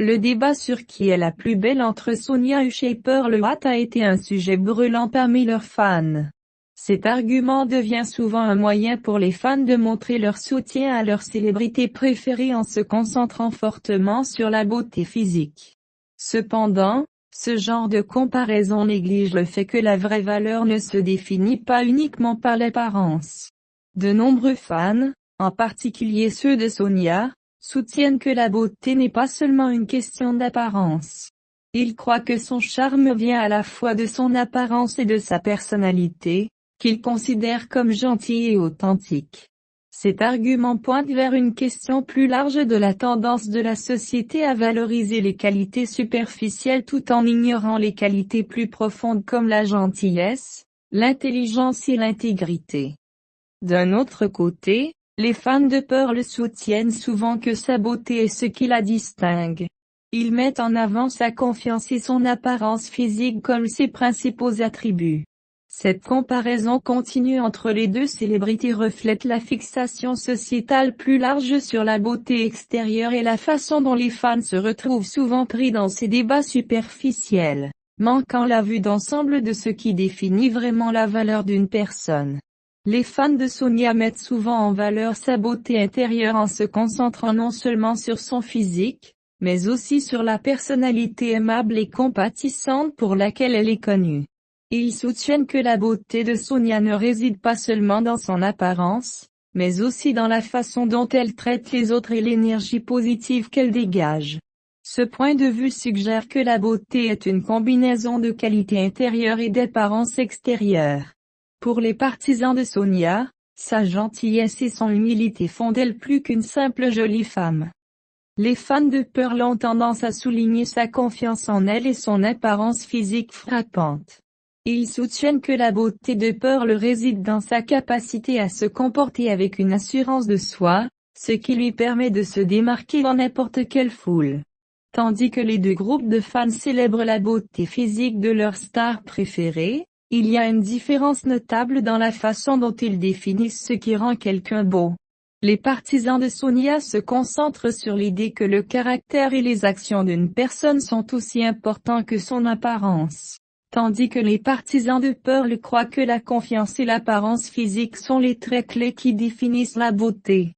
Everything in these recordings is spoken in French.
Le débat sur qui est la plus belle entre Sonia Hush et Pearl Watt a été un sujet brûlant parmi leurs fans. Cet argument devient souvent un moyen pour les fans de montrer leur soutien à leur célébrité préférée en se concentrant fortement sur la beauté physique. Cependant, ce genre de comparaison néglige le fait que la vraie valeur ne se définit pas uniquement par l'apparence. De nombreux fans, en particulier ceux de Sonia, soutiennent que la beauté n'est pas seulement une question d'apparence. Ils croient que son charme vient à la fois de son apparence et de sa personnalité, qu'ils considèrent comme gentille et authentique. Cet argument pointe vers une question plus large de la tendance de la société à valoriser les qualités superficielles tout en ignorant les qualités plus profondes comme la gentillesse, l'intelligence et l'intégrité. D'un autre côté, les fans de Pearl soutiennent souvent que sa beauté est ce qui la distingue. Ils mettent en avant sa confiance et son apparence physique comme ses principaux attributs. Cette comparaison continue entre les deux célébrités reflète la fixation sociétale plus large sur la beauté extérieure et la façon dont les fans se retrouvent souvent pris dans ces débats superficiels, manquant la vue d'ensemble de ce qui définit vraiment la valeur d'une personne. Les fans de Sonia mettent souvent en valeur sa beauté intérieure en se concentrant non seulement sur son physique, mais aussi sur la personnalité aimable et compatissante pour laquelle elle est connue. Ils soutiennent que la beauté de Sonia ne réside pas seulement dans son apparence, mais aussi dans la façon dont elle traite les autres et l'énergie positive qu'elle dégage. Ce point de vue suggère que la beauté est une combinaison de qualités intérieures et d'apparence extérieure. Pour les partisans de Sonia, sa gentillesse et son humilité font d'elle plus qu'une simple jolie femme. Les fans de Pearl ont tendance à souligner sa confiance en elle et son apparence physique frappante. Ils soutiennent que la beauté de Pearl réside dans sa capacité à se comporter avec une assurance de soi, ce qui lui permet de se démarquer dans n'importe quelle foule. Tandis que les deux groupes de fans célèbrent la beauté physique de leur star préférée, il y a une différence notable dans la façon dont ils définissent ce qui rend quelqu'un beau. Les partisans de Sonia se concentrent sur l'idée que le caractère et les actions d'une personne sont aussi importants que son apparence. Tandis que les partisans de Pearl croient que la confiance et l'apparence physique sont les traits clés qui définissent la beauté.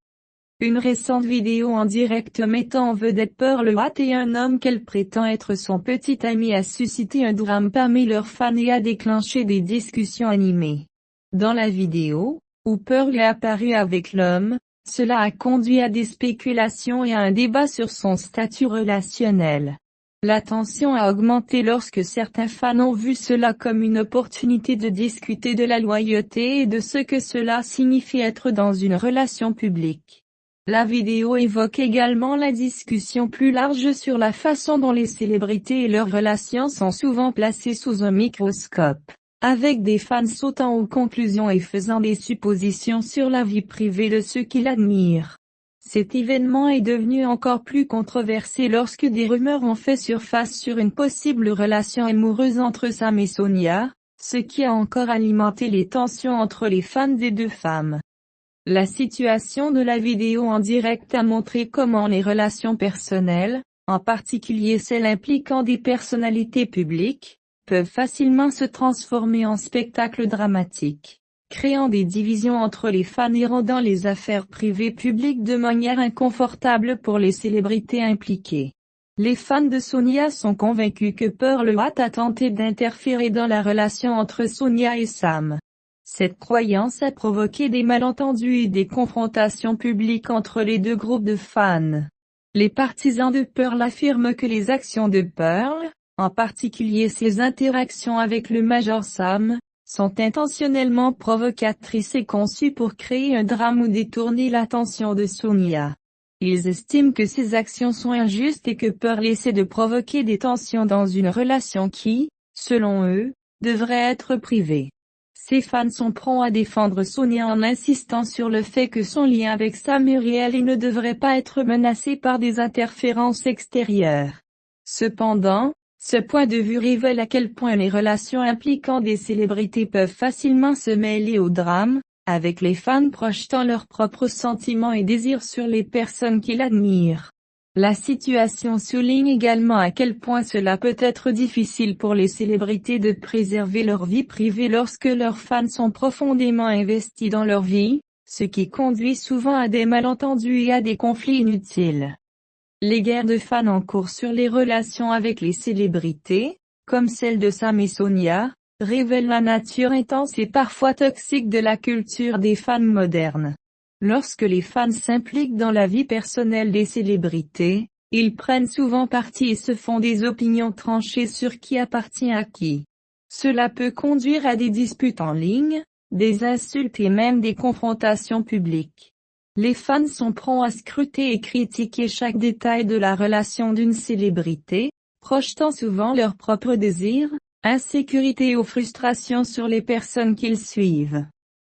Une récente vidéo en direct mettant en vedette Pearl Watt et un homme qu'elle prétend être son petit ami a suscité un drame parmi leurs fans et a déclenché des discussions animées. Dans la vidéo, où Pearl est apparue avec l'homme, cela a conduit à des spéculations et à un débat sur son statut relationnel. La tension a augmenté lorsque certains fans ont vu cela comme une opportunité de discuter de la loyauté et de ce que cela signifie être dans une relation publique. La vidéo évoque également la discussion plus large sur la façon dont les célébrités et leurs relations sont souvent placées sous un microscope, avec des fans sautant aux conclusions et faisant des suppositions sur la vie privée de ceux qui l'admirent. Cet événement est devenu encore plus controversé lorsque des rumeurs ont fait surface sur une possible relation amoureuse entre Sam et Sonia, ce qui a encore alimenté les tensions entre les fans des deux femmes. La situation de la vidéo en direct a montré comment les relations personnelles, en particulier celles impliquant des personnalités publiques, peuvent facilement se transformer en spectacle dramatique, créant des divisions entre les fans et rendant les affaires privées publiques de manière inconfortable pour les célébrités impliquées. Les fans de Sonia sont convaincus que Pearl Watt a tenté d'interférer dans la relation entre Sonia et Sam. Cette croyance a provoqué des malentendus et des confrontations publiques entre les deux groupes de fans. Les partisans de Pearl affirment que les actions de Pearl, en particulier ses interactions avec le Major Sam, sont intentionnellement provocatrices et conçues pour créer un drame ou détourner l'attention de Sonia. Ils estiment que ces actions sont injustes et que Pearl essaie de provoquer des tensions dans une relation qui, selon eux, devrait être privée. Ces fans sont prompts à défendre Sonia en insistant sur le fait que son lien avec Sam est réel et ne devrait pas être menacé par des interférences extérieures. Cependant, ce point de vue révèle à quel point les relations impliquant des célébrités peuvent facilement se mêler au drame, avec les fans projetant leurs propres sentiments et désirs sur les personnes qu'ils admirent. La situation souligne également à quel point cela peut être difficile pour les célébrités de préserver leur vie privée lorsque leurs fans sont profondément investis dans leur vie, ce qui conduit souvent à des malentendus et à des conflits inutiles. Les guerres de fans en cours sur les relations avec les célébrités, comme celle de Sam et Sonia, révèlent la nature intense et parfois toxique de la culture des fans modernes. Lorsque les fans s'impliquent dans la vie personnelle des célébrités, ils prennent souvent parti et se font des opinions tranchées sur qui appartient à qui. Cela peut conduire à des disputes en ligne, des insultes et même des confrontations publiques. Les fans sont prompts à scruter et critiquer chaque détail de la relation d'une célébrité, projetant souvent leurs propres désirs, insécurité ou frustrations sur les personnes qu'ils suivent.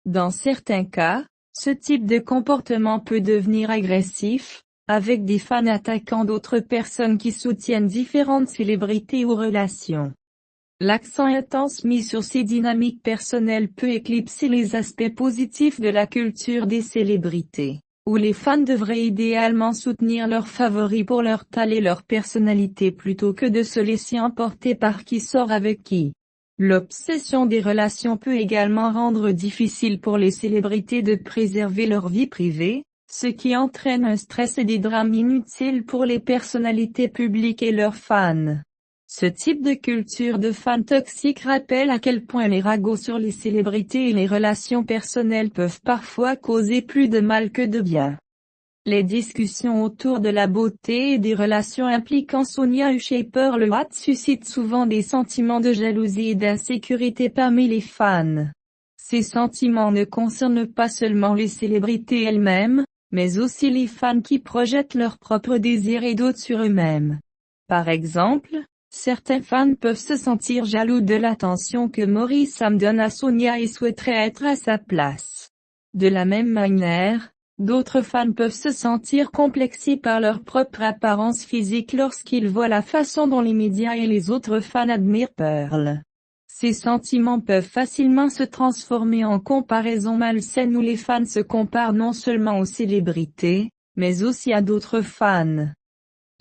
Dans certains cas, ce type de comportement peut devenir agressif, avec des fans attaquant d'autres personnes qui soutiennent différentes célébrités ou relations. L'accent intense mis sur ces dynamiques personnelles peut éclipser les aspects positifs de la culture des célébrités, où les fans devraient idéalement soutenir leurs favoris pour leur talent et leur personnalité plutôt que de se laisser emporter par qui sort avec qui. L'obsession des relations peut également rendre difficile pour les célébrités de préserver leur vie privée, ce qui entraîne un stress et des drames inutiles pour les personnalités publiques et leurs fans. Ce type de culture de fans toxiques rappelle à quel point les ragots sur les célébrités et les relations personnelles peuvent parfois causer plus de mal que de bien. Les discussions autour de la beauté et des relations impliquant Sonia Ushaper le Watt suscitent souvent des sentiments de jalousie et d'insécurité parmi les fans. Ces sentiments ne concernent pas seulement les célébrités elles-mêmes, mais aussi les fans qui projettent leurs propres désirs et doutes sur eux-mêmes. Par exemple, certains fans peuvent se sentir jaloux de l'attention que Maurice Sam donne à Sonia et souhaiteraient être à sa place. De la même manière, d'autres fans peuvent se sentir complexés par leur propre apparence physique lorsqu'ils voient la façon dont les médias et les autres fans admirent Pearl. Ces sentiments peuvent facilement se transformer en comparaison malsaine où les fans se comparent non seulement aux célébrités, mais aussi à d'autres fans.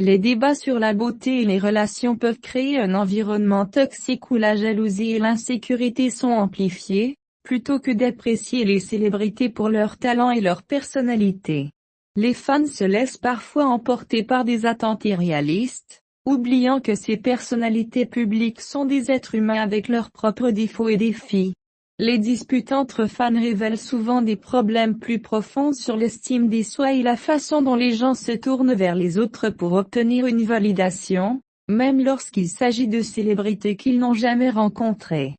Les débats sur la beauté et les relations peuvent créer un environnement toxique où la jalousie et l'insécurité sont amplifiées, plutôt que d'apprécier les célébrités pour leur talent et leur personnalité. Les fans se laissent parfois emporter par des attentes irréalistes, oubliant que ces personnalités publiques sont des êtres humains avec leurs propres défauts et défis. Les disputes entre fans révèlent souvent des problèmes plus profonds sur l'estime des soi et la façon dont les gens se tournent vers les autres pour obtenir une validation, même lorsqu'il s'agit de célébrités qu'ils n'ont jamais rencontrées.